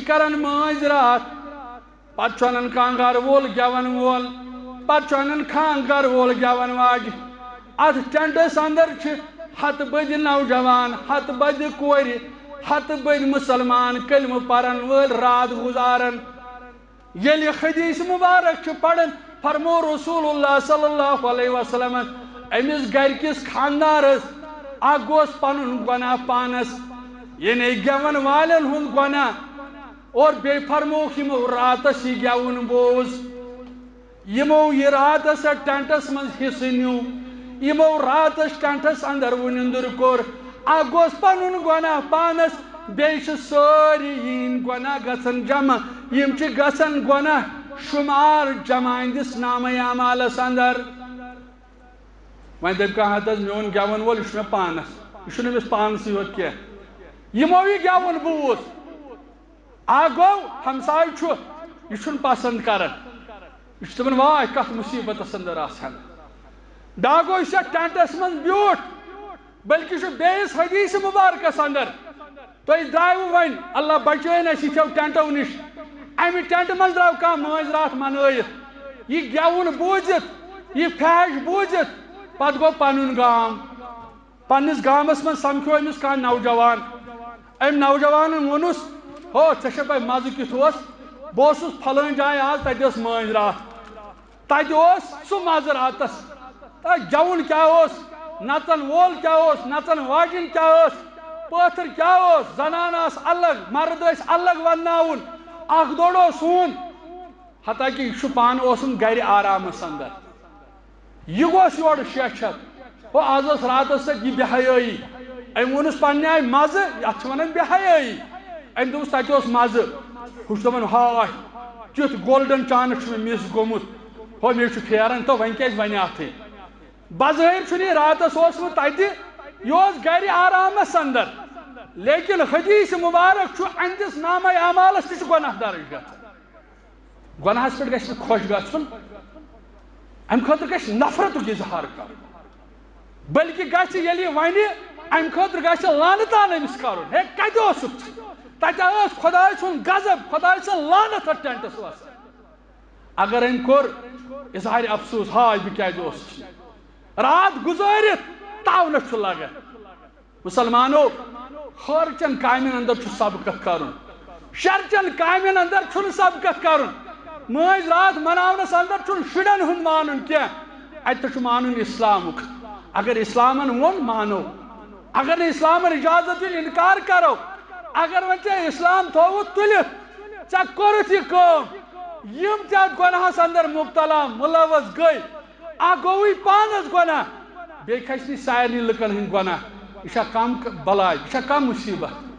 کران ماز رات پتہ چونن کانگار وول گیون وول پتہ چونن کھانگر وول گیون واج ات ٹینٹس اندر ہتھ بد نوجوان ہتھ بد کور ہتھ بد مسلمان کلمہ پرن ول رات گزارن یل حدیث مبارک پڑھن فرمو رسول اللہ صلی اللہ علیہ وسلم امس گرکس خاندارس اخ گوس پنن گناہ پانس یعنی گیون والن ہند گناہ اور بے فرموک یمو راتس یہ گیون بوز یمو یہ راتس ٹینٹس من حصہ نیو یمو راتس ٹینٹس اندر ونندر کور اخ گوس پنن گناہ پانس بیش ساری ین گناہ گژھن جمع یم چھ گژھن گناہ شمار جمع اندس نامہ اعمالس اندر وۄنۍ دپ کانٛہہ ہتس میون گیون وول یہ مے پانس یہ چھُنہٕ أمِس پانسٕے یوت کینٛہہ یمو یہ گیون بوز اکھ گوٚو ہمساے چھُ یہ چھُنہٕ پسند کران یہ چھُ دپان واے کتھ مصیبتس اندر آسان بیاکھ گوٚو یُس یتھ ٹینٹس منٛز بیوٗٹھ بلکہ چھُ بیٚیِس حدیث مبارکس اندر تُہۍ درٛایوٕ وۄنۍ اللہ بچٲیِن اَسہِ یِتھیو ٹینٹو نِش امہِ ٹینٹ منٛز درٛاو کانٛہہ مٲنٛزِ راتھ منٲیِتھ یہ گیوُن بوٗزِتھ یہ فیش بوٗزِتھ پتہٕ گوٚو پنُن گام پننس گامس منٛز سمکھیو أمِس کانٛہہ نوجوان أمۍ نوجوانن ووٚنُس ہو ژےٚ چھےٚ پاے مزٕ کیُتھ اوس بہٕ اوسُس پھلٲنۍ جایہِ آز تتہِ ٲس مٲنٛزِ راتھ تتہِ اوس سُہ مزٕ راتس گیوُن کیٛاہ اوس نژن وول کیٛاہ اوس نژن واجٮ۪ن کیٛاہ اوس پٲتھر کیٛاہ اوس زنان آس الگ مرد ٲسۍ الگ ونناوُن اکھ دوڑ اوس سون حتاکہِ یہِ چھُ پانہٕ اوسُم گرِ آرامس اندر یہ گوس یورٕ شیچھت ہو آز ٲس راتس سۭتۍ یہِ بے حیٲیی أمۍ ووٚنُس پننہِ آیہِ مزٕ یتھ چھِ ونان بے حیٲیی أمۍ دوٚپُس تتہِ اوس مزٕ ہُہ چھُ دپان ہاے تیُتھ گولڈن چانس چھُ مےٚ مس گوٚمُت ہو مےٚ چھُ پھیران تہٕ وۄنۍ کیازِ ونہِ اتھٕے بظٲہر چھُنہٕ یہِ راتس اوسمُت تتہِ یہِ اوس گرِ آرامس اندر لیکن حدیث مبارک چھُ اہندِس نامہ اعمالس تہِ چھُ گۄناہ درج گژھان گۄناہس پٮ۪ٹھ گژھِ نہٕ خۄش گژھُن امہِ خٲطرٕ گژھِ نفرتُک اظہار کرُن بلکہ گژھِ ییٚلہِ یہِ ونہِ امہِ خٲطرٕ گژھِ لانتان أمِس کرُن ہے کتہِ اوسُکھ تتہِ ٲس خۄداے سُنٛد غضب خۄداے سٕنٛز لانت اتھ ٹینٹس وسان اگر أمۍ کوٚر اظہار افسوس ہاے بہٕ کیازِ اوسُس رات گزٲرِتھ تاونہٕ چھُ لگان مسلمانو خٲرچن کامٮ۪ن اندر چھُ سبقت کرُن شرچن کامٮ۪ن اندر چھُنہٕ سبقت کرُن مٲنٛزِ رات مناونس اندر چھُنہٕ شُرٮ۪ن ہُنٛد مانُن کینٛہہ اتہِ چھُ مانُن اسلامُک اگر اسلامن ووٚن مانو اگر نہٕ اسلامن اجازت دِنۍ انکار کرو اگر وۄنۍ ژےٚ اسلام تھووُتھ تُلِتھ ژےٚ کوٚرُتھ یہِ کٲم یِم تہِ اتھ گۄناہس اندر مبتلا مُلوث گٔے اکھ گوٚوُے پانس گۄناہ بیٚیہِ کھسہِ نہٕ سارنٕے لُکن ہٕنٛدۍ گۄناہ یہ چھا کم بلاے یہ چھا کم مصیبت